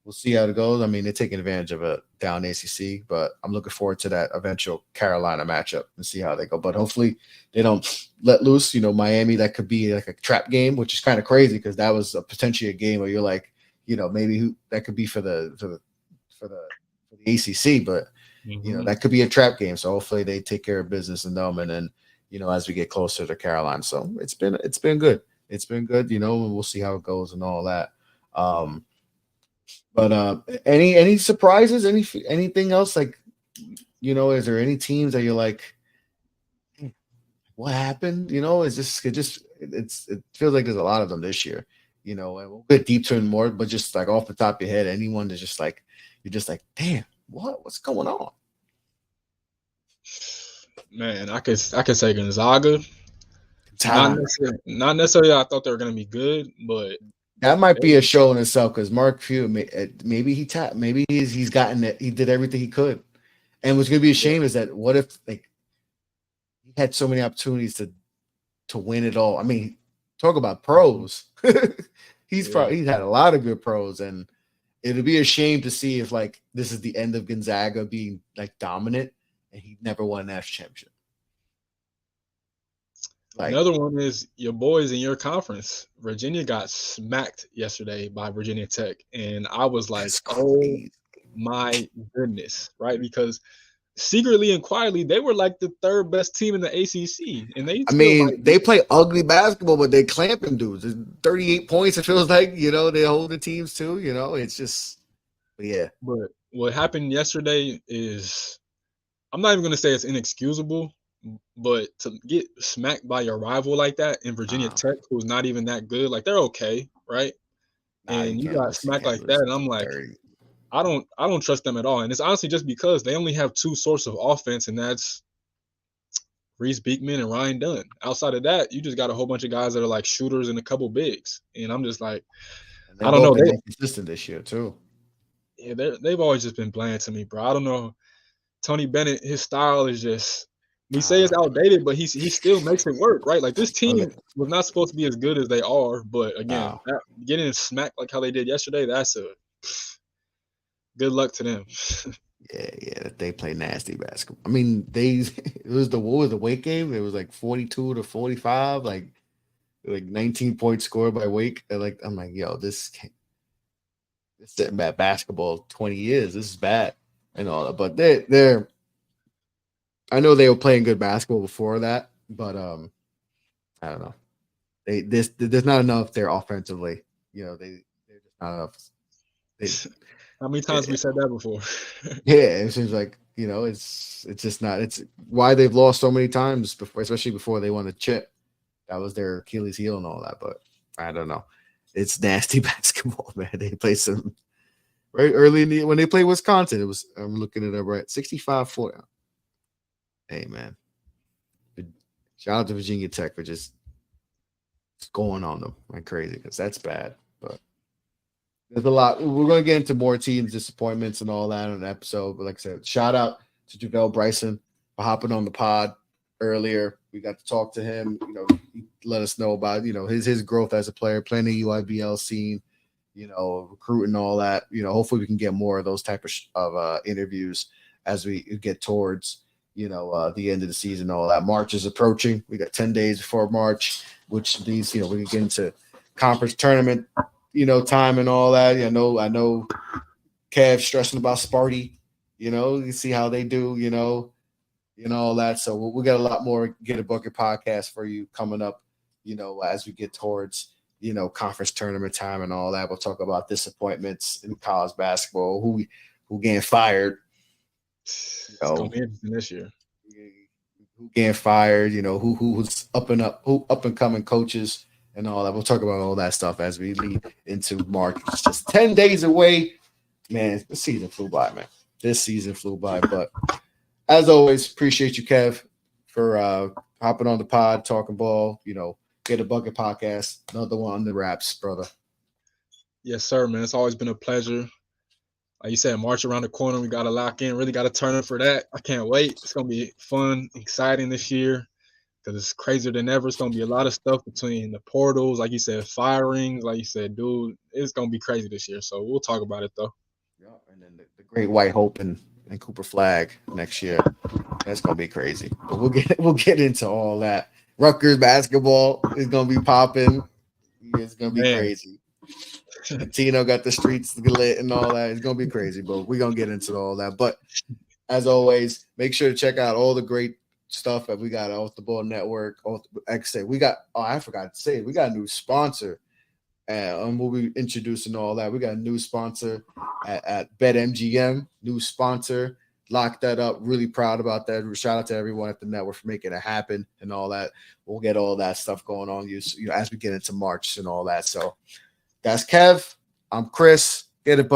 We'll see how it goes. I mean, they're taking advantage of a down ACC, but I'm looking forward to that eventual Carolina matchup and see how they go. But hopefully they don't let loose, Miami. That could be like a trap game, which is kind of crazy because that was potentially a game where you're like, maybe that could be for the ACC, but that could be a trap game. So hopefully they take care of business in them, and then as we get closer to Carolina. So it's been good. It's been good. We'll see how it goes and all that. But any surprises? Anything else? Like, is there any teams that you're like, what happened? It feels like there's a lot of them this year. And we'll get deep to it more, but just like off the top of your head, anyone that's just like you're just like, damn, what's going on? Man, I could say Gonzaga. Not necessarily I thought they were going to be good, but that might be a show in itself because Mark Few, maybe he tapped, maybe he's gotten it. He did everything he could, and what's going to be a shame is that what if like he had so many opportunities to win it all. I mean, talk about pros. He's had a lot of good pros, and it'll be a shame to see if like this is the end of Gonzaga being like dominant and he never won a national championship. Like, another one is your boys in your conference. Virginia got smacked yesterday by Virginia Tech, and I was like, oh my goodness, right? Because secretly and quietly, they were like the third best team in the ACC, and they play ugly basketball, but they clamping dudes. 38 points. It feels like they hold the teams too. It's just, yeah. But what happened yesterday is, I'm not even going to say it's inexcusable, but to get smacked by your rival like that in Virginia Tech, who's not even that good, like they're okay, right? And you got smacked like that, and I'm like, 30. I don't trust them at all. And it's honestly just because they only have two sources of offense, and that's Reese Beekman and Ryan Dunn. Outside of that, you just got a whole bunch of guys that are like shooters and a couple bigs. And I'm just like, I don't know. They're inconsistent this year too. Yeah, they've always just been bland to me, bro. I don't know. Tony Bennett, his style is just, we say it's outdated, but he still makes it work, right? Like this team was not supposed to be as good as they are, but again, getting smacked like how they did yesterday, that's a good luck to them. Yeah, they play nasty basketball. I mean, it was the Wake game? It was like 42-45, like 19 points scored by Wake. I'm like, yo, this is bad basketball 20 years. This is bad and all that. But they're I know they were playing good basketball before that, but I don't know. There's not enough there offensively. They're just not enough. How many times we said that before? Yeah, it seems like it's just not. It's why they've lost so many times before, especially before they won a chip. That was their Achilles heel and all that. But I don't know. It's nasty basketball, man. They play some right early when they played Wisconsin. It was, I'm looking at it right, 65-40. Hey, man. Shout out to Virginia Tech for just going on them like crazy, because that's bad. But there's a lot. We're going to get into more teams' disappointments and all that in an episode. But like I said, shout out to Travelle Bryson for hopping on the pod earlier. We got to talk to him. He let us know about his growth as a player, playing the EYBL scene, recruiting, all that. Hopefully we can get more of those type of interviews as we get towards the end of the season. All that. March is approaching. We got 10 days before March, which means we can get into conference tournament time and all that. I know Kev stressing about Sparty, you see how they do, all that. So we'll get a lot more Get a Bucket podcast for you coming up, as we get towards, conference tournament time and all that. We'll talk about disappointments in college basketball, who getting fired. It's gonna be interesting this year. Who getting fired, who's up and coming coaches and all that. We'll talk about all that stuff as we lead into March. It's just 10 days away. Man, the season flew by, man. This season flew by. But as always, appreciate you, Kev, for hopping on the pod, talking ball, Get a Bucket podcast. Another one on the wraps, brother. Yes, sir, man. It's always been a pleasure. Like you said, March around the corner. We got to lock in. Really got to turn up for that. I can't wait. It's going to be fun, exciting this year, because it's crazier than ever. It's going to be a lot of stuff between the portals, like you said, firings, like you said, dude. It's going to be crazy this year. So we'll talk about it, though. Yeah, and then the Great White Hope and Cooper Flag next year. That's going to be crazy. But we'll get into all that. Rutgers basketball is going to be popping. It's going to be crazy. Tino got the streets lit and all that. It's going to be crazy, but we're going to get into all that. But as always, make sure to check out all the great stuff that we got Off the Ball Network. We got, I forgot to say, we got a new sponsor. And we'll be introducing all that. We got a new sponsor at BetMGM, new sponsor. Lock that up. Really proud about that. Shout out to everyone at the network for making it happen and all that. We'll get all that stuff going on as we get into March and all that. So that's Kev. I'm Chris. Get it.